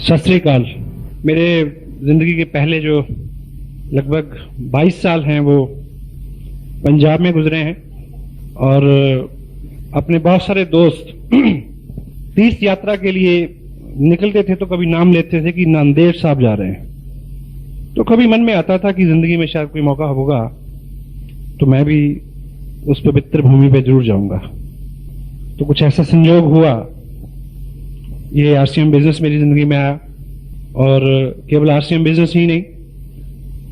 सत श्री अकाल। मेरे जिंदगी के पहले जो लगभग 22 साल हैं वो पंजाब में गुजरे हैं और अपने बहुत सारे दोस्त तीर्थ यात्रा के लिए निकलते थे तो कभी नाम लेते थे कि नांदेड़ साहब जा रहे हैं, तो कभी मन में आता था कि जिंदगी में शायद कोई मौका होगा तो मैं भी उस पवित्र भूमि पे जरूर जाऊंगा। तो कुछ ऐसा संयोग हुआ, ये आरसीएम बिजनेस मेरी जिंदगी में आया और केवल आरसीएम बिजनेस ही नहीं,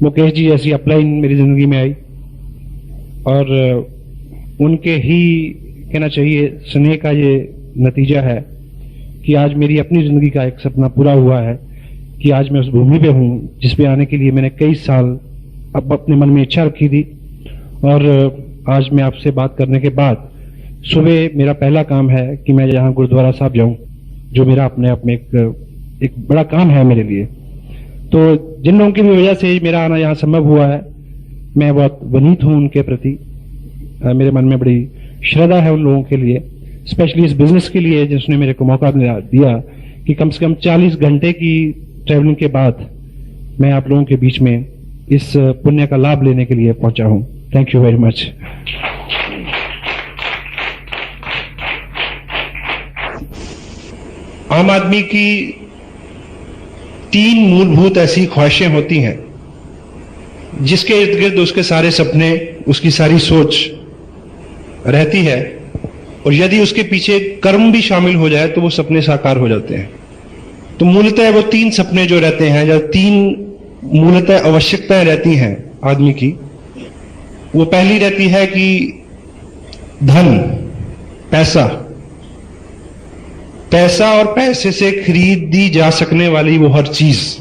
मुकेश जी ऐसी अपलाइन मेरी जिंदगी में आई और उनके ही कहना चाहिए स्नेह का ये नतीजा है कि आज मेरी अपनी जिंदगी का एक सपना पूरा हुआ है कि आज मैं उस भूमि पे हूं जिस पे आने के लिए मैंने कई साल अब अपने मन में इच्छा रखी थी। और आज मैं आपसे बात करने के बाद सुबह मेरा पहला काम है कि मैं यहाँ गुरुद्वारा साहब जाऊं, जो मेरा अपने आप में एक बड़ा काम है मेरे लिए। तो जिन लोगों की भी वजह से मेरा आना यहाँ संभव हुआ है, मैं बहुत वनीत हूं उनके प्रति। मेरे मन में बड़ी श्रद्धा है उन लोगों के लिए, स्पेशली इस बिजनेस के लिए जिसने मेरे को मौका दिया कि कम से कम 40 घंटे की ट्रैवलिंग के बाद मैं आप लोगों के बीच में इस पुण्य का लाभ लेने के लिए पहुंचा हूं। Thank you very much. आम आदमी की 3 मूलभूत ऐसी ख्वाहिशें होती हैं जिसके इर्द गिर्द उसके सारे सपने, उसकी सारी सोच रहती है, और यदि उसके पीछे कर्म भी शामिल हो जाए तो वो सपने साकार हो जाते हैं। तो मूलतः वो 3 सपने जो रहते हैं, या 3 मूलतः आवश्यकताएं रहती हैं आदमी की, वो पहली रहती है कि धन, पैसा और पैसे से खरीदी जा सकने वाली वो हर चीज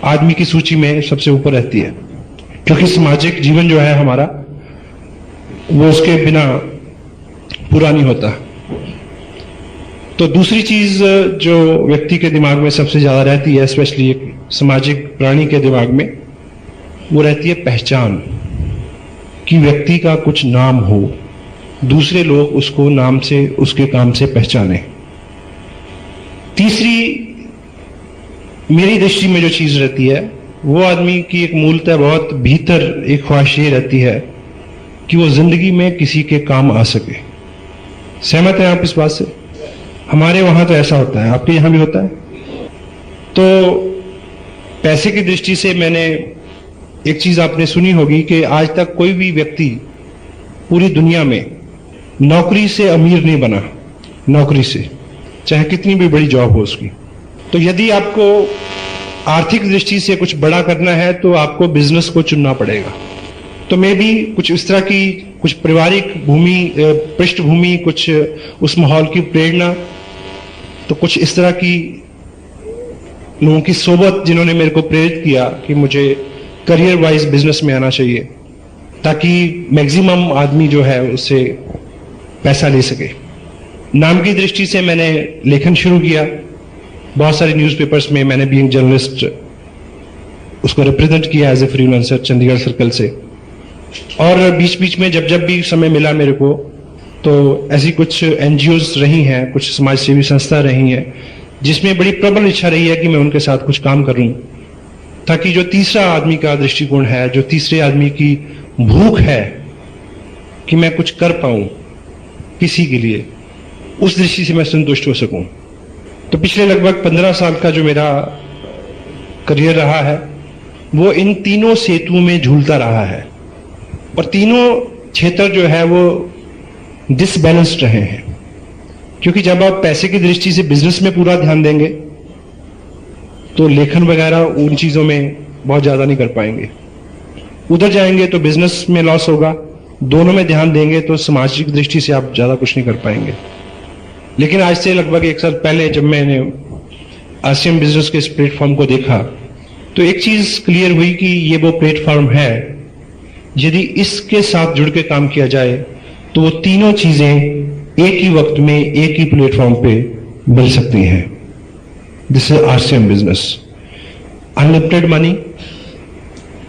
आदमी की सूची में सबसे ऊपर रहती है, क्योंकि सामाजिक जीवन जो है हमारा वो उसके बिना पूरा नहीं होता। तो दूसरी चीज जो व्यक्ति के दिमाग में सबसे ज्यादा रहती है, स्पेशली एक सामाजिक प्राणी के दिमाग में, वो रहती है पहचान, कि व्यक्ति का कुछ नाम हो, दूसरे लोग उसको नाम से, उसके काम से पहचाने। तीसरी मेरी दृष्टि में जो चीज रहती है वो आदमी की एक मूलतः बहुत भीतर एक ख्वाहिश ये रहती है कि वो जिंदगी में किसी के काम आ सके। सहमत हैं आप इस बात से? हमारे वहां तो ऐसा होता है, आपके यहां भी होता है? तो पैसे की दृष्टि से मैंने एक चीज आपने सुनी होगी कि आज तक कोई भी व्यक्ति पूरी दुनिया में नौकरी से अमीर नहीं बना, नौकरी से, चाहे कितनी भी बड़ी जॉब हो उसकी। तो यदि आपको आर्थिक दृष्टि से कुछ बड़ा करना है तो आपको बिजनेस को चुनना पड़ेगा। तो मैं भी कुछ इस तरह की, कुछ पारिवारिक पृष्ठभूमि, कुछ उस माहौल की प्रेरणा, तो कुछ इस तरह की लोगों की सोबत जिन्होंने मेरे को प्रेरित किया कि मुझे करियर वाइज बिजनेस में आना चाहिए ताकि मैक्सिमम आदमी जो है उससे पैसा ले सके। नाम की दृष्टि से मैंने लेखन शुरू किया, बहुत सारे न्यूज़पेपर्स में मैंने बीइंग जर्नलिस्ट उसको रिप्रेजेंट किया as a freelancer Chandigarh circle से। और बीच बीच में जब भी समय मिला मेरे को, तो ऐसी कुछ एनजीओज रही हैं, कुछ समाज सेवी संस्था रही हैं जिसमें बड़ी प्रबल इच्छा रही है कि मैं उनके साथ कुछ काम करूं, ताकि जो तीसरा आदमी का दृष्टिकोण है, जो तीसरे आदमी की भूख है कि मैं कुछ कर पाऊं किसी के लिए, उस दृष्टि से मैं संतुष्ट हो सकूं। तो पिछले लगभग 15 साल का जो मेरा करियर रहा है वो इन तीनों सेतुओं में झूलता रहा है, और तीनों क्षेत्र जो है वो डिसबैलेंस्ड रहे हैं, क्योंकि जब आप पैसे की दृष्टि से बिजनेस में पूरा ध्यान देंगे तो लेखन वगैरह उन चीजों में बहुत ज्यादा नहीं कर पाएंगे। उधर जाएंगे तो बिजनेस में लॉस होगा, दोनों में ध्यान देंगे तो सामाजिक दृष्टि से आप ज्यादा कुछ नहीं कर पाएंगे। लेकिन आज से लगभग 1 साल पहले जब मैंने आरसीएम बिजनेस के इस प्लेटफॉर्म को देखा तो एक चीज क्लियर हुई कि ये वो प्लेटफॉर्म है, यदि इसके साथ जुड़ के काम किया जाए तो वो तीनों चीजें एक ही वक्त में एक ही प्लेटफॉर्म पे मिल सकती हैं। This is RCM business. Unlimited money,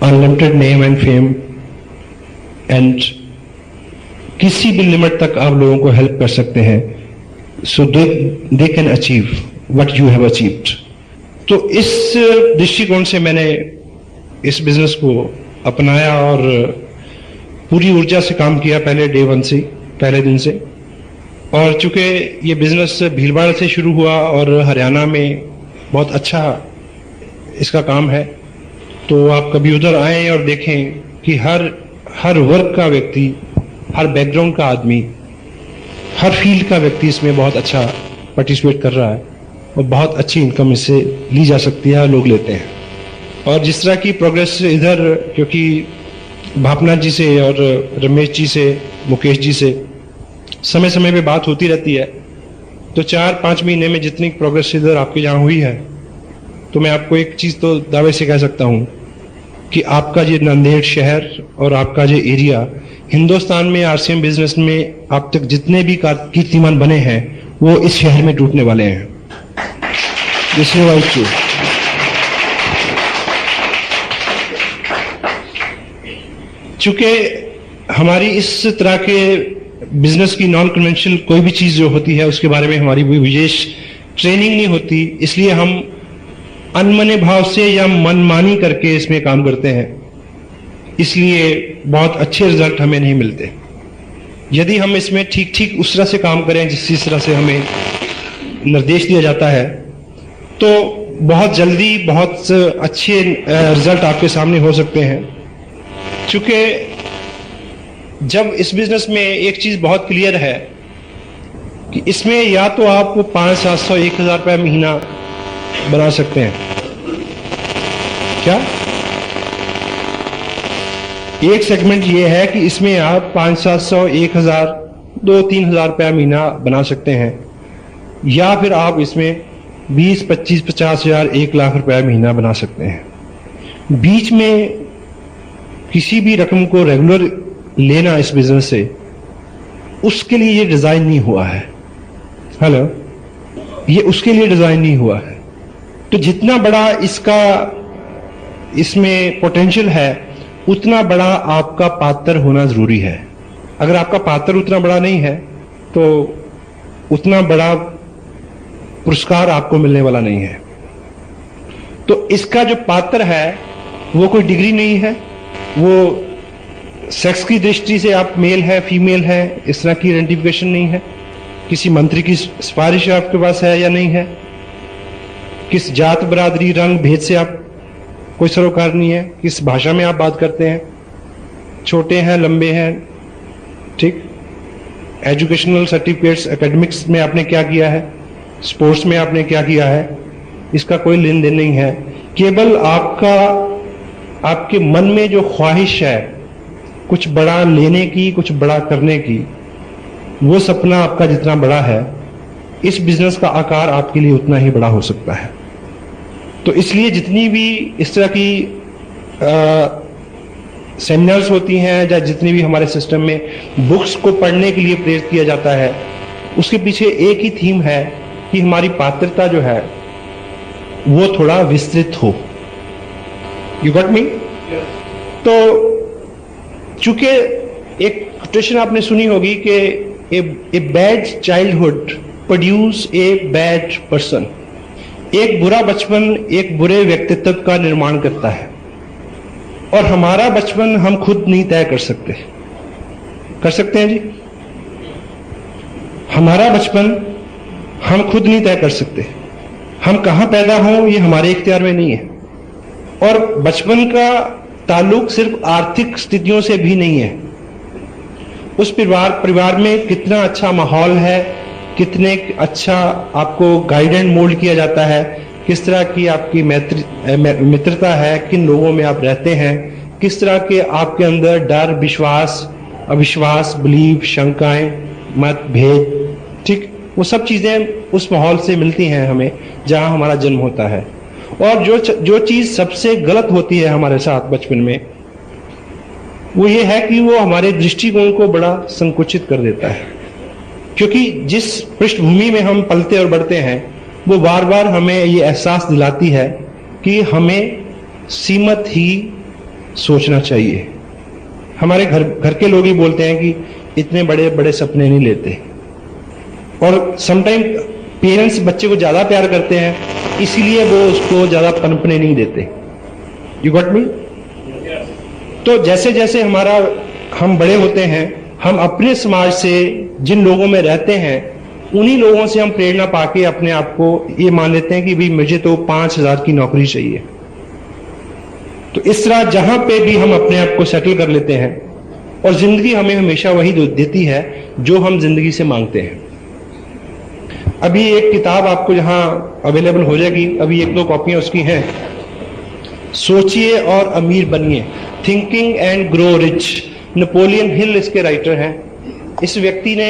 unlimited name and fame, and किसी भी लिमिट तक आप लोगों को हेल्प कर सकते हैं, so they can achieve what you have achieved. तो इस दृष्टिकोण से मैंने इस बिजनेस को अपनाया और पूरी ऊर्जा से काम किया पहले डे वन से, पहले दिन से। और चूंकि ये बिजनेस भीलवाड़ा से शुरू हुआ और हरियाणा में बहुत अच्छा इसका काम है, तो आप कभी उधर आएं और देखें कि हर वर्ग का व्यक्ति, हर बैकग्राउंड का आदमी, हर फील्ड का व्यक्ति इसमें बहुत अच्छा पार्टिसिपेट कर रहा है और बहुत अच्छी इनकम इससे ली जा सकती है, लोग लेते हैं। और जिस तरह की प्रोग्रेस इधर, क्योंकि भापनाथ जी से और रमेश जी से, मुकेश जी से समय समय पे बात होती रहती है, तो 4-5 महीने में जितनी प्रोग्रेस इधर आपके यहाँ हुई है, तो मैं आपको एक चीज तो दावे से कह सकता हूँ कि आपका ये नांदेड़ शहर और आपका ये एरिया हिंदुस्तान में आरसीएम बिजनेस में अब तक जितने भी कीर्तिमान बने हैं वो इस शहर में टूटने वाले हैं। This is wise true. चूंकि हमारी इस तरह के बिजनेस की नॉन कन्वेंशनल कोई भी चीज जो होती है उसके बारे में हमारी कोई विशेष ट्रेनिंग नहीं होती, इसलिए हम अनमने भाव से या मनमानी करके इसमें काम करते हैं, इसलिए बहुत अच्छे रिजल्ट हमें नहीं मिलते। यदि हम इसमें ठीक ठीक उस तरह से काम करें जिस तरह से हमें निर्देश दिया जाता है, तो बहुत जल्दी बहुत अच्छे रिजल्ट आपके सामने हो सकते हैं। चूंकि जब इस बिजनेस में एक चीज बहुत क्लियर है कि इसमें या तो आप 500, 700, 1,000 रुपया महीना बना सकते हैं। क्या एक सेगमेंट ये है कि इसमें आप 500, 700, 1,000, 2-3,000 रुपया महीना बना सकते हैं, या फिर आप इसमें 20, 25, 50,000, 1 लाख रुपया महीना बना सकते हैं। बीच में किसी भी रकम को रेगुलर लेना इस बिजनेस से, उसके लिए ये डिजाइन नहीं हुआ है। हेलो, ये उसके लिए डिजाइन नहीं हुआ है। तो जितना बड़ा इसमें पोटेंशियल है, उतना बड़ा आपका पात्र होना जरूरी है। अगर आपका पात्र उतना बड़ा नहीं है, तो उतना बड़ा पुरस्कार आपको मिलने वाला नहीं है। तो इसका जो पात्र है वो कोई डिग्री नहीं है, वो सेक्स की दृष्टि से आप मेल है, फीमेल है, इस तरह की आइडेंटिफिकेशन नहीं है। किसी मंत्री की सिफारिश आपके पास है या नहीं है, किस जात, बरादरी, रंग, भेद से आप कोई सरोकार नहीं है, किस भाषा में आप बात करते हैं, छोटे हैं, लंबे हैं, ठीक, एजुकेशनल सर्टिफिकेट्स, एकेडमिक्स में आपने क्या किया है, स्पोर्ट्स में आपने क्या किया है, इसका कोई लेन देन नहीं है। केवल आपके मन में जो ख्वाहिश है कुछ बड़ा लेने की, कुछ बड़ा करने की, वो सपना आपका जितना बड़ा है, इस बिजनेस का आकार आपके लिए उतना ही बड़ा हो सकता है। तो इसलिए जितनी भी इस तरह की सेमिनार्स होती हैं, या जितनी भी हमारे सिस्टम में बुक्स को पढ़ने के लिए प्रेरित किया जाता है, उसके पीछे एक ही थीम है कि हमारी पात्रता जो है वो थोड़ा विस्तृत हो। You got me? तो चूंकि एक कोटेशन आपने सुनी होगी कि a bad childhood produce a bad person. एक बुरा बचपन एक बुरे व्यक्तित्व का निर्माण करता है, और हमारा बचपन हम खुद नहीं तय कर सकते। कर सकते हैं जी? हमारा बचपन हम खुद नहीं तय कर सकते। हम कहां पैदा हों ये हमारे इख्तियार में नहीं है। और बचपन का ताल्लुक सिर्फ आर्थिक स्थितियों से भी नहीं है। उस परिवार में कितना अच्छा माहौल है, कितने अच्छा आपको गाइड एंड मोल्ड किया जाता है, किस तरह की आपकी मित्रता है, किन लोगों में आप रहते हैं, किस तरह के आपके अंदर डर, विश्वास, अविश्वास, बिलीव, शंकाएं, मतभेद, ठीक, वो सब चीजें उस माहौल से मिलती हैं हमें जहां हमारा जन्म होता है। और जो चीज सबसे गलत होती है हमारे साथ बचपन में, वो ये है कि वो हमारे दृष्टिकोण को बड़ा संकुचित कर देता है। क्योंकि जिस पृष्ठभूमि में हम पलते और बढ़ते हैं, वो बार बार हमें ये एहसास दिलाती है कि हमें सीमित ही सोचना चाहिए। हमारे घर के लोग ही बोलते हैं कि इतने बड़े बड़े सपने नहीं लेते। और समटाइम पेरेंट्स बच्चे को ज्यादा प्यार करते हैं इसलिए वो उसको ज्यादा पनपने नहीं देते। You got me? तो जैसे जैसे हम बड़े होते हैं, हम अपने समाज से जिन लोगों में रहते हैं उन्हीं लोगों से हम प्रेरणा पाके अपने आप को ये मान लेते हैं कि भाई मुझे तो 5,000 की नौकरी चाहिए। तो इस तरह जहां पे भी हम अपने आप को सेटल कर लेते हैं और जिंदगी हमें हमेशा वही देती है जो हम जिंदगी से मांगते हैं। अभी एक किताब आपको जहां अवेलेबल हो जाएगी, अभी 1-2 कॉपियां उसकी हैं, सोचिए और अमीर बनिए, thinking and grow rich. Napoleon Hill इसके राइटर हैं। इस व्यक्ति ने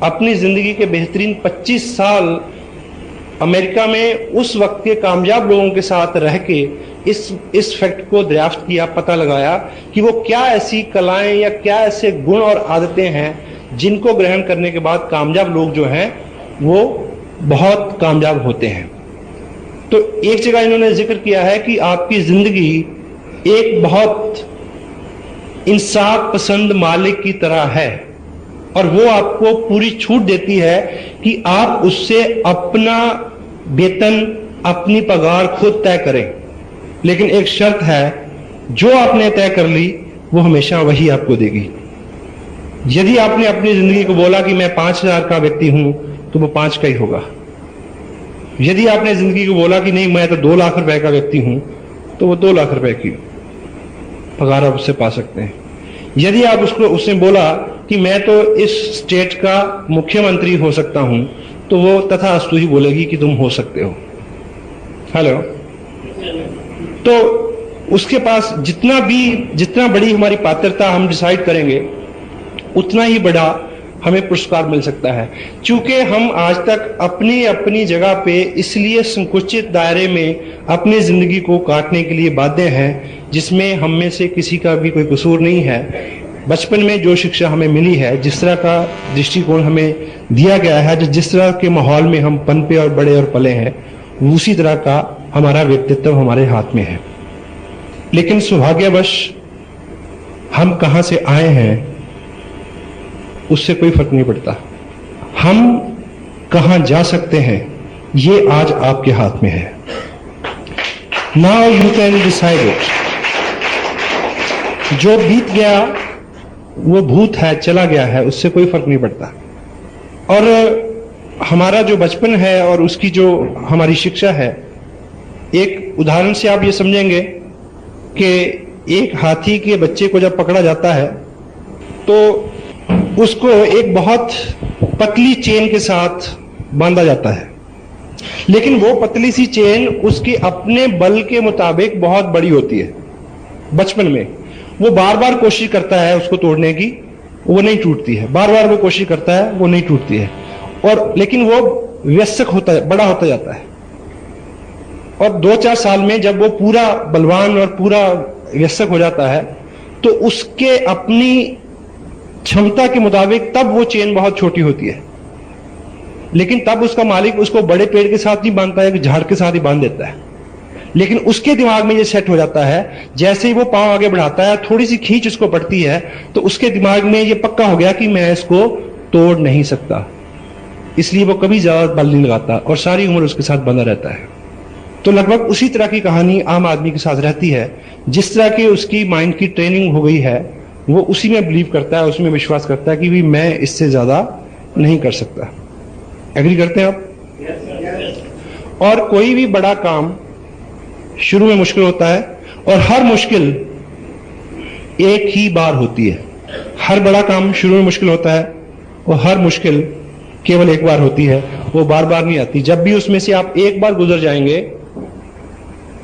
अपनी जिंदगी के बेहतरीन 25 साल अमेरिका में उस वक्त के कामयाब लोगों के साथ रह के इस फैक्ट को दरियाफ्त किया, पता लगाया कि वो क्या ऐसी कलाएं या क्या ऐसे गुण और आदतें हैं जिनको ग्रहण करने के बाद कामयाब लोग जो हैं वो बहुत कामयाब होते हैं। तो एक जगह इन्होंने जिक्र किया है कि आपकी जिंदगी एक बहुत इंसाफ पसंद मालिक की तरह है और वो आपको पूरी छूट देती है कि आप उससे अपना वेतन, अपनी पगार खुद तय करें। लेकिन एक शर्त है, जो आपने तय कर ली वो हमेशा वही आपको देगी। यदि आपने अपनी जिंदगी को बोला कि मैं 5,000 का व्यक्ति हूं तो वो 5 का ही होगा। यदि आपने जिंदगी को बोला कि नहीं मैं तो 2 लाख रुपए का व्यक्ति हूं तो वो 2 लाख रुपए की पगार आप उससे पा सकते हैं। यदि आप उसने बोला कि मैं तो इस स्टेट का मुख्यमंत्री हो सकता हूं तो वो तथास्तु ही बोलेगी कि तुम हो सकते हो। हेलो? तो उसके पास जितना बड़ी हमारी पात्रता हम डिसाइड करेंगे उतना ही बड़ा हमें पुरस्कार मिल सकता है। चूंकि हम आज तक अपनी अपनी जगह पे इसलिए संकुचित दायरे में अपनी जिंदगी को काटने के लिए बाध्य हैं जिसमें हम में से किसी का भी कोई कसूर नहीं है। बचपन में जो शिक्षा हमें मिली है, जिस तरह का दृष्टिकोण हमें दिया गया है, जिस तरह के माहौल में हम पनपे और बड़े और पले हैं, उसी तरह का हमारा व्यक्तित्व हमारे हाथ में है। लेकिन सौभाग्यवश हम कहां से आए हैं उससे कोई फर्क नहीं पड़ता। हम कहां जा सकते हैं ये आज आपके हाथ में है। Now you can decide it. जो बीत गया वो भूत है, चला गया है, उससे कोई फर्क नहीं पड़ता। और हमारा जो बचपन है और उसकी जो हमारी शिक्षा है, एक उदाहरण से आप ये समझेंगे कि एक हाथी के बच्चे को जब पकड़ा जाता है तो उसको एक बहुत पतली चेन के साथ बांधा जाता है, लेकिन वो पतली सी चेन उसके अपने बल के मुताबिक बहुत बड़ी होती है। बचपन में वो बार बार कोशिश करता है उसको तोड़ने की, वो नहीं टूटती है। बार बार वो कोशिश करता है, वो नहीं टूटती है। और लेकिन वो व्यस्क होता है, बड़ा होता जाता है। और 2-4 साल में जब वो पूरा बलवान और पूरा व्यस्क हो जाता है तो उसके अपनी क्षमता के मुताबिक तब वो चेन बहुत छोटी होती है। लेकिन तब उसका मालिक उसको बड़े पेड़ के साथ नहीं बांधता है कि झाड़ के साथ ही बांध देता है। लेकिन उसके दिमाग में ये सेट हो जाता है, जैसे ही वो पांव आगे बढ़ाता है, थोड़ी सी खींच उसको पड़ती है तो उसके दिमाग में ये पक्का हो गया कि मैं इसको तोड़ नहीं सकता। इसलिए वो कभी ज्यादा बल नहीं लगाता और सारी उम्र उसके साथ बंधा रहता है। तो लगभग उसी तरह की कहानी आम आदमी के साथ रहती है। जिस तरह की उसकी माइंड की ट्रेनिंग हो गई है वो उसी में बिलीव करता है, उसमें विश्वास करता है कि भी मैं इससे ज्यादा नहीं कर सकता। एग्री करते हैं आप? और कोई भी बड़ा काम शुरू में मुश्किल होता है और हर मुश्किल एक ही बार होती है। हर बड़ा काम शुरू में मुश्किल होता है और हर मुश्किल केवल एक बार होती है, वो बार बार नहीं आती। जब भी उसमें से आप एक बार गुजर जाएंगे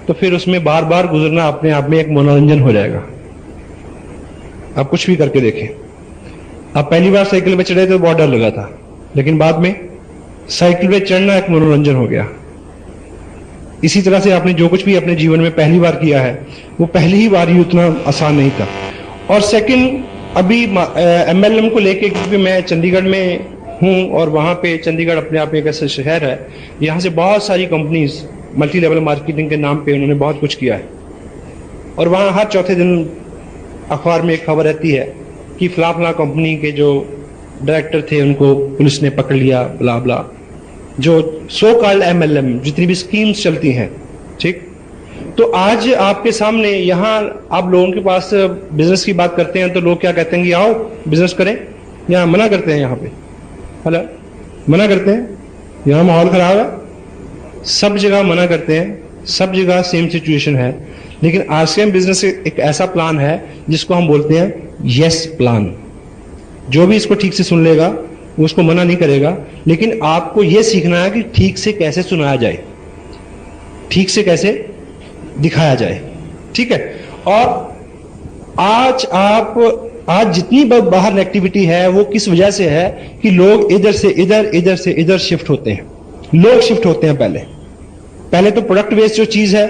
तो फिर उसमें बार बार गुजरना अपने आप में एक मनोरंजन हो जाएगा। आप कुछ भी करके देखें। आप पहली बार साइकिल पे चढ़े तो बहुत डर लगा था, लेकिन बाद में साइकिल पे चढ़ना एक मनोरंजन हो गया। इसी तरह से आपने जो कुछ भी अपने जीवन में पहली बार किया है वो पहली ही बार ही उतना आसान नहीं था। और सेकंड, अभी MLM को लेके, क्योंकि मैं चंडीगढ़ में हूं और वहां पे चंडीगढ़ अपने आप में एक ऐसा शहर है, यहाँ से बहुत सारी कंपनीज मल्टी लेवल मार्केटिंग के नाम पे उन्होंने बहुत कुछ किया है। और वहां हर चौथे दिन अखबार में एक खबर रहती है कि फला फला कंपनी के जो डायरेक्टर थे उनको पुलिस ने पकड़ लिया, ब्ला ब्ला। जो सो कॉल्ड MLM, जितनी भी स्कीम्स चलती हैं, ठीक। तो आज आपके सामने यहां आप लोगों के पास बिजनेस की बात करते हैं तो लोग क्या कहते हैं कि आओ बिजनेस करें, या मना करते हैं? यहां पे हेलो मना करते हैं, यहां माहौल खराब है, सब जगह मना करते हैं, सब जगह सेम सिचुएशन है। लेकिन RCM बिजनेस एक ऐसा प्लान है जिसको हम बोलते हैं यस प्लान। जो भी इसको ठीक से सुन लेगा वो उसको मना नहीं करेगा, लेकिन आपको यह सीखना है कि ठीक से कैसे सुनाया जाए, ठीक से कैसे दिखाया जाए, ठीक है। और आज जितनी बाहर नेगेटिविटी है वो किस वजह से है कि लोग इधर से इधर, इधर से इधर शिफ्ट होते हैं, लोग शिफ्ट होते हैं। पहले तो प्रोडक्ट बेस्ड जो चीज है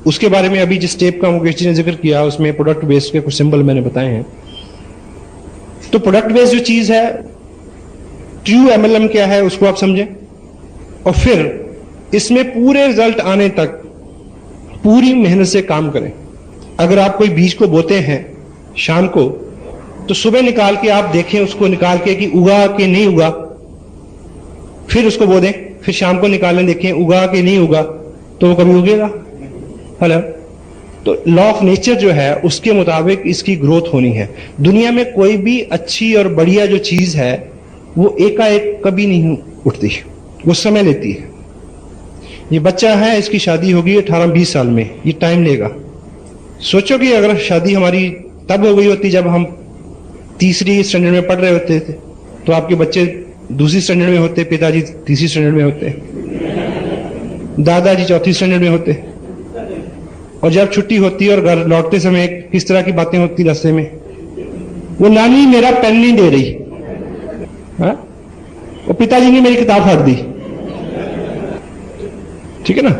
उसके बारे में अभी जिस स्टेप का मुकेश जी ने जिक्र किया उसमें प्रोडक्ट बेस्ड के कुछ सिंबल मैंने बताए हैं। तो प्रोडक्ट बेस्ड जो चीज है, ट्रू MLM क्या है उसको आप समझें, और फिर इसमें पूरे रिजल्ट आने तक पूरी मेहनत से काम करें। अगर आप कोई बीज को बोते हैं शाम को, तो सुबह निकाल के आप देखें उसको, निकाल के कि उगा के नहीं उगा, फिर उसको बो दें, फिर शाम को निकालें देखें उगा के नहीं उगा, तो वो कभी उगेगा? हेलो। तो लॉ ऑफ नेचर जो है उसके मुताबिक इसकी ग्रोथ होनी है। दुनिया में कोई भी अच्छी और बढ़िया जो चीज है वो एकाएक कभी नहीं उठती, वो समय लेती है। ये बच्चा है, इसकी शादी होगी 18-20 साल में, ये टाइम लेगा। सोचो कि अगर शादी हमारी तब हो गई होती जब हम तीसरी स्टैंडर्ड में पढ़ रहे होते थे, तो आपके बच्चे दूसरी स्टैंडर्ड में होते, पिताजी तीसरी स्टैंडर्ड में होते, दादाजी चौथी स्टैंडर्ड में होते, और जब छुट्टी होती और घर लौटते समय किस तरह की बातें होती रास्ते में, वो नानी मेरा पेन नहीं दे रही, वो पिताजी ने मेरी किताब फाड़ दी, ठीक है ना।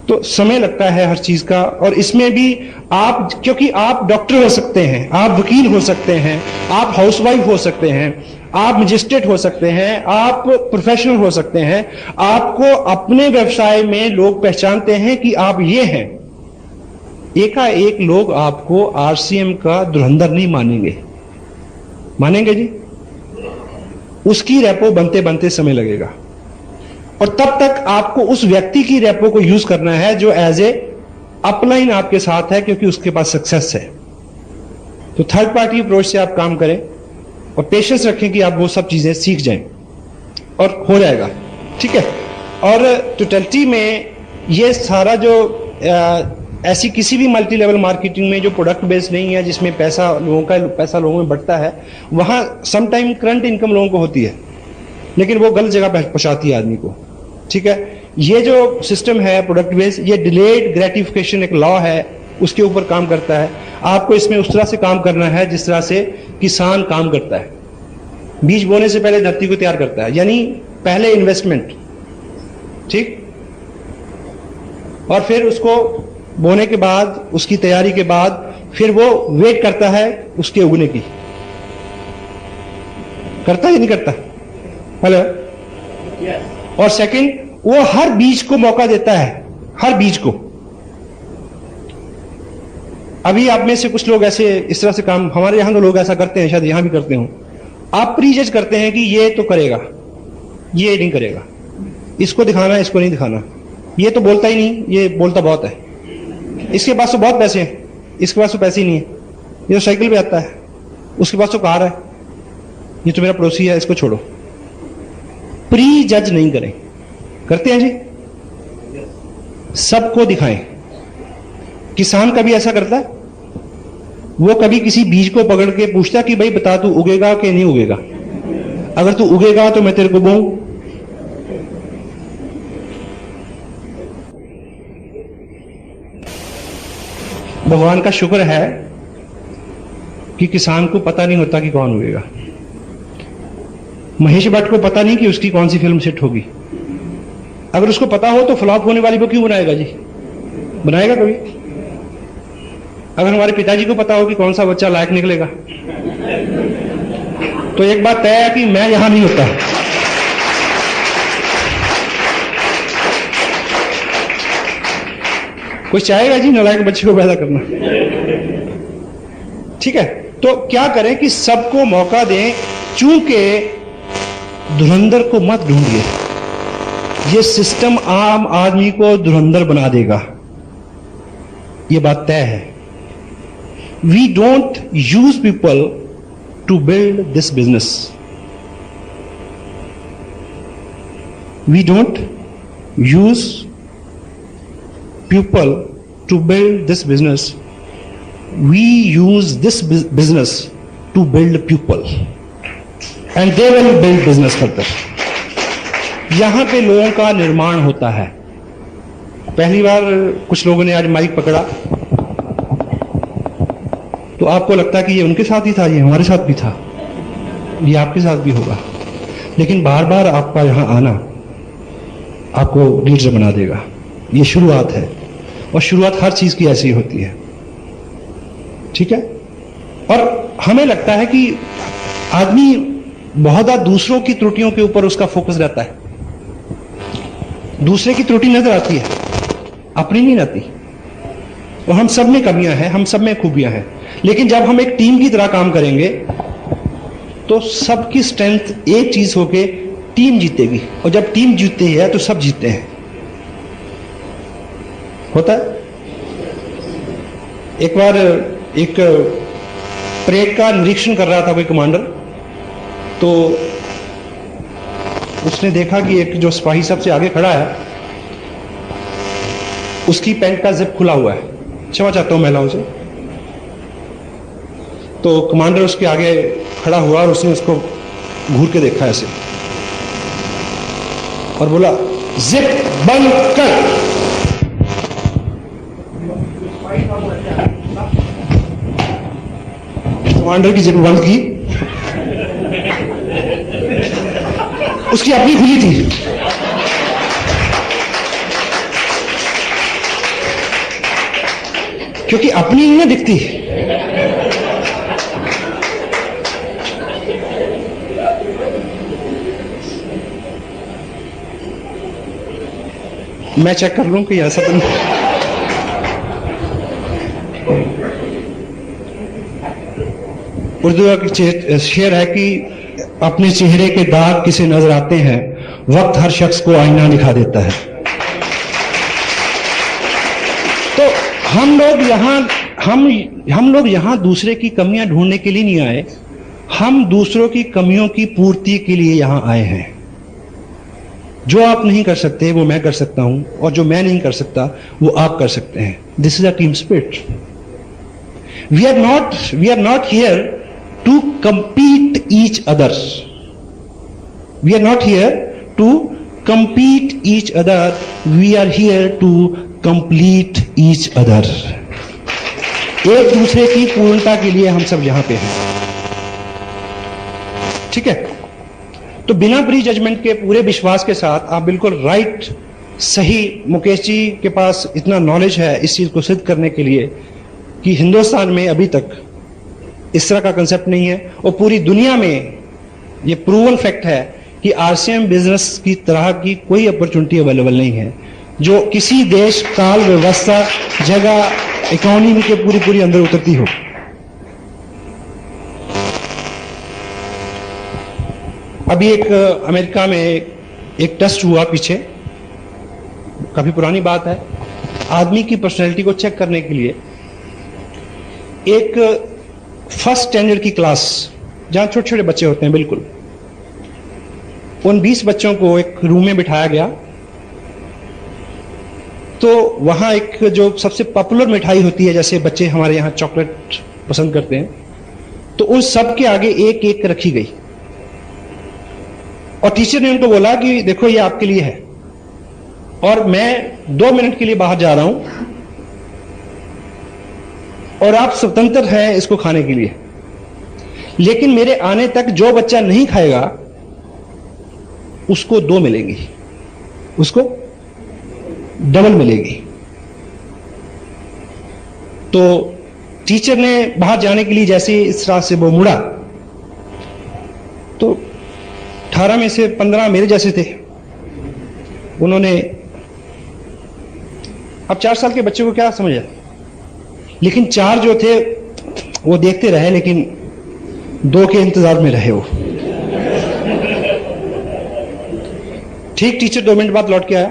तो समय लगता है हर चीज का। और इसमें भी आप, क्योंकि आप डॉक्टर हो सकते हैं, आप वकील हो सकते हैं, आप हाउसवाइफ हो सकते हैं, आप मजिस्ट्रेट हो सकते हैं, आप प्रोफेशनल हो सकते हैं, आपको अपने व्यवसाय में लोग पहचानते हैं कि आप ये हैं। एकाएक लोग आपको RCM का धुरंधर नहीं मानेंगे, मानेंगे जी? उसकी रेपो बनते बनते समय लगेगा, और तब तक आपको उस व्यक्ति की रेपो को यूज करना है जो एज ए अपलाइन आपके साथ है, क्योंकि उसके पास सक्सेस है। तो थर्ड पार्टी अप्रोच से आप काम करें और पेशेंस रखें कि आप वो सब चीजें सीख जाएं, और हो जाएगा, ठीक है। और टोटलिटी में ये सारा जो ऐसी किसी भी मल्टी लेवल मार्केटिंग में जो प्रोडक्ट बेस्ड नहीं है, जिसमें पैसा लोगों में बढ़ता है, वहां समटाइम करंट इनकम लोगों को होती है, लेकिन वो गलत जगह पहुंचाती है आदमी को, ठीक है। ये जो सिस्टम है प्रोडक्ट बेस्ड, ये डिलेड ग्रेटिफिकेशन एक लॉ है, उसके ऊपर काम करता है। आपको इसमें उस तरह से काम करना है जिस तरह से किसान काम करता है। बीज बोने से पहले धरती को तैयार करता है, यानी पहले इन्वेस्टमेंट, ठीक, और फिर उसको बोने के बाद, उसकी तैयारी के बाद, फिर वो वेट करता है उसके उगने की। करता है या नहीं करता? हेलो। और सेकंड, वो हर बीज को मौका देता है, हर बीज को। अभी आप में से कुछ लोग ऐसे इस तरह से काम, हमारे यहां तो लोग ऐसा करते हैं, शायद यहां भी करते हो, आप प्रीजज करते हैं कि ये तो करेगा, ये नहीं करेगा, इसको दिखाना, इसको नहीं दिखाना, ये तो बोलता ही नहीं, ये बोलता बहुत है, इसके पास तो बहुत पैसे हैं, इसके पास तो पैसे ही नहीं है, ये तो साइकिल पे आता है, उसके पास तो कार है, ये तो मेरा पड़ोसी है, इसको छोड़ो। प्री जज नहीं करें। करते हैं जी? सबको दिखाएं। किसान कभी ऐसा करता है? वो कभी किसी बीज को पकड़ के पूछता कि भाई बता तू उगेगा कि नहीं उगेगा, अगर तू उगेगा तो मैं तेरे को बोऊं। भगवान का शुक्र है कि किसान को पता नहीं होता कि कौन उगेगा। महेश भट्ट को पता नहीं कि उसकी कौन सी फिल्म सेट होगी। अगर उसको पता हो तो फ्लॉप होने वाली को क्यों बनाएगा जी? बनाएगा कभी? अगर हमारे पिताजी को पता हो कि कौन सा बच्चा लायक निकलेगा, तो एक बात तय है कि मैं यहां नहीं होता। कोई चाहेगा जी नालायक बच्चे को पैदा करना? ठीक है, तो क्या करें कि सबको मौका दें। चूंकि धुरंधर को मत ढूंढिए। ये सिस्टम आम आदमी को धुरंधर बना देगा, ये बात तय है। We don't use people to build this business. We don't use people to build this business. We use this business to build people and they will build business further. यहां पे लोगों का निर्माण होता है। पहली बार कुछ लोगों ने आज माइक पकड़ा तो आपको लगता है कि ये उनके साथ ही था, ये हमारे साथ भी था, ये आपके साथ भी होगा। लेकिन बार बार आपका यहां आना आपको लीडर बना देगा। ये शुरुआत है, और शुरुआत हर चीज की ऐसी होती है, ठीक है। और हमें लगता है कि आदमी बहुत ज्यादा दूसरों की त्रुटियों के ऊपर उसका फोकस रहता है। दूसरे की त्रुटि नजर आती है, अपनी नहीं आती। और हम सब में कमियां हैं, हम सब में खूबियां हैं, लेकिन जब हम एक टीम की तरह काम करेंगे तो सबकी स्ट्रेंथ एक चीज होके टीम जीतेगी। और जब टीम जीतती है तो सब जीतते हैं। होता है। एक बार एक परेड का निरीक्षण कर रहा था कोई कमांडर, तो उसने देखा कि एक जो सिपाही सबसे आगे खड़ा है उसकी पैंट का जिप खुला हुआ है। क्षमा चाहता हूं महिलाओं से। तो कमांडर उसके आगे खड़ा हुआ और उसने उसको घूर के देखा ऐसे और बोला, जिप बंद कर। कमांडर की जिप बंद की, उसकी अपनी खुली थी। क्योंकि अपनी ही ना दिखती। मैं चेक कर लूं कि ऐसा तो नहीं। उर्दू का शेर है कि अपने चेहरे के दाग किसे नजर आते हैं, वक्त हर शख्स को आईना दिखा देता है। तो हम लोग यहां दूसरे की कमियां ढूंढने के लिए नहीं आए, हम दूसरों की कमियों की पूर्ति के लिए यहां आए हैं। जो आप नहीं कर सकते वो मैं कर सकता हूं, और जो मैं नहीं कर सकता वो आप कर सकते हैं। This is a team spirit. We are not here to compete each other. We are not here to compete each other. We are here to complete each other. एक दूसरे की पूर्णता के लिए हम सब यहां पे हैं, ठीक है। तो बिना प्री जजमेंट के, पूरे विश्वास के साथ आप बिल्कुल राइट, सही, मुकेश जी के पास इतना नॉलेज है इस चीज को सिद्ध करने के लिए कि हिंदुस्तान में अभी तक इस तरह का कंसेप्ट नहीं है, और पूरी दुनिया में ये प्रूवन फैक्ट है कि आरसीएम बिजनेस की तरह की कोई अपॉर्चुनिटी अवेलेबल नहीं है जो किसी देश, काल, व्यवस्था, जगह, इकोनॉमी के पूरी अंदर उतरती हो। अभी एक अमेरिका में एक टेस्ट हुआ पीछे, काफी पुरानी बात है। आदमी की पर्सनैलिटी को चेक करने के लिए एक फर्स्ट स्टैंडर्ड की क्लास, जहां छोटे छोटे बच्चे होते हैं, बिल्कुल उन 20 बच्चों को एक रूम में बिठाया गया। तो वहां एक जो सबसे पॉपुलर मिठाई होती है, जैसे बच्चे हमारे यहां चॉकलेट पसंद करते हैं, तो उन सब के आगे एक एक रखी गई। और टीचर ने उनको बोला कि देखो ये आपके लिए है, और मैं 2 मिनट के लिए बाहर जा रहा हूं और आप स्वतंत्र हैं इसको खाने के लिए, लेकिन मेरे आने तक जो बच्चा नहीं खाएगा उसको 2 मिलेंगी, उसको डबल मिलेगी। तो टीचर ने बाहर जाने के लिए जैसे इस तरह से वो मुड़ा, तो 18 में से 15 मेरे जैसे थे। उन्होंने, अब 4 साल के बच्चे को क्या समझ आया, लेकिन 4 जो थे वो देखते रहे, लेकिन 2 के इंतजार में रहे वो। ठीक टीचर 2 मिनट बाद लौट के आया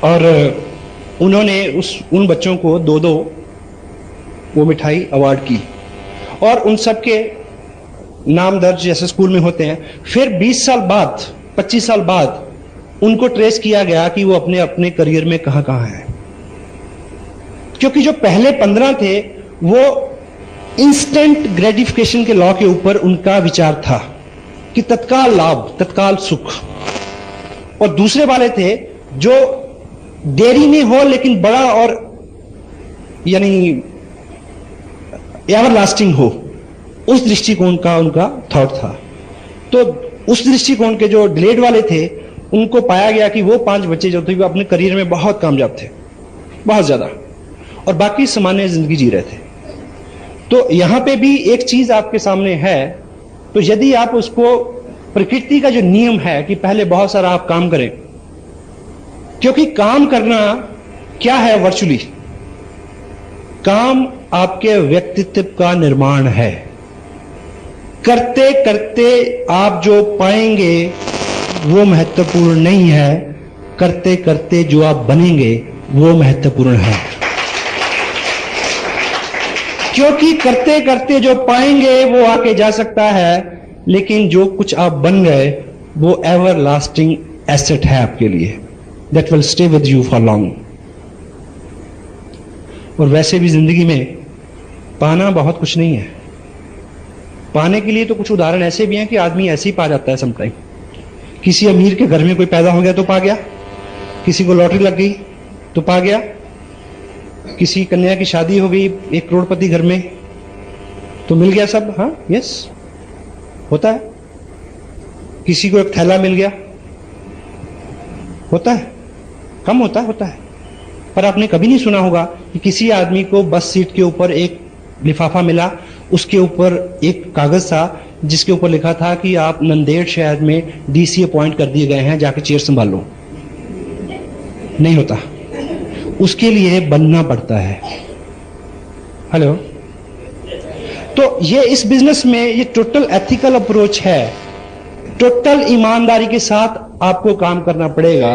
और उन्होंने उन बच्चों को 2-2 वो मिठाई अवार्ड की और उन सब के नाम दर्ज जैसे स्कूल में होते हैं। फिर 20 साल बाद 25 साल बाद उनको ट्रेस किया गया कि वो अपने अपने करियर में कहां कहां है, क्योंकि जो पहले 15 थे वो इंस्टेंट ग्रेटिफिकेशन के लॉ के ऊपर उनका विचार था कि तत्काल लाभ, तत्काल सुख, और दूसरे वाले थे जो देरी में हो लेकिन बड़ा और यानी एवर लास्टिंग हो, उस दृष्टिकोण का उनका थॉट था। तो उस दृष्टिकोण के जो डिलेड वाले थे उनको पाया गया कि वो 5 बच्चे जो थे वो अपने करियर में बहुत कामयाब थे, बहुत ज्यादा, और बाकी सामान्य जिंदगी जी रहे थे। तो यहां पे भी एक चीज आपके सामने है, तो यदि आप उसको, प्रकृति का जो नियम है कि पहले बहुत सारा आप काम करें, क्योंकि काम करना क्या है वर्चुअली, काम आपके व्यक्तित्व का निर्माण है। करते करते आप जो पाएंगे वो महत्वपूर्ण नहीं है, करते करते जो आप बनेंगे वो महत्वपूर्ण है। क्योंकि करते करते जो पाएंगे वो आके जा सकता है, लेकिन जो कुछ आप बन गए वो एवर लास्टिंग एसेट है आपके लिए, that will stay with you for long. और वैसे भी जिंदगी में पाना बहुत कुछ नहीं है। पाने के लिए तो कुछ उदाहरण ऐसे भी हैं कि आदमी ऐसे ही पा जाता है समटाइम। किसी अमीर के घर में कोई पैदा हो गया तो पा गया, किसी को लॉटरी लग गई तो पा गया, किसी कन्या की शादी हो गई एक करोड़पति घर में तो मिल गया सब। हाँ, यस, होता है। किसी को एक थैला मिल गया, होता है, कम होता है, होता है। पर आपने कभी नहीं सुना होगा कि किसी आदमी को बस सीट के ऊपर एक लिफाफा मिला, उसके ऊपर एक कागज था जिसके ऊपर लिखा था कि आप नंदेड़ शहर में डीसी अपॉइंट कर दिए गए हैं, जाके चेयर संभाल लो। नहीं होता, उसके लिए बनना पड़ता है। हेलो। तो ये इस बिजनेस में ये टोटल एथिकल अप्रोच है, टोटल ईमानदारी के साथ आपको काम करना पड़ेगा,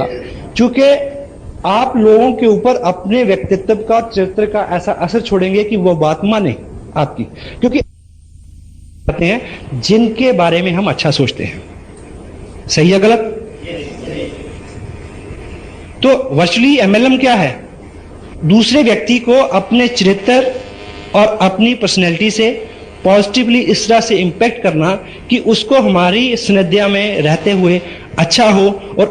क्योंकि आप लोगों के ऊपर अपने व्यक्तित्व का, चरित्र का ऐसा असर छोड़ेंगे कि वो बात माने आपकी, क्योंकि आते हैं जिनके बारे में हम अच्छा सोचते हैं। सही है गलत? तो वर्चुअली एमएलएम क्या है? दूसरे व्यक्ति को अपने चरित्र और अपनी पर्सनैलिटी से पॉजिटिवली इस तरह से इंपैक्ट करना कि उसको हमारी सानिध्य में रहते हुए अच्छा हो, और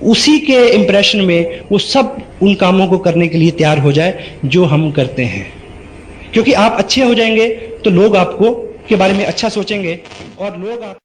उसी के इंप्रेशन में वो सब उन कामों को करने के लिए तैयार हो जाए जो हम करते हैं। क्योंकि आप अच्छे हो जाएंगे तो लोग आपको के बारे में अच्छा सोचेंगे और लोग आप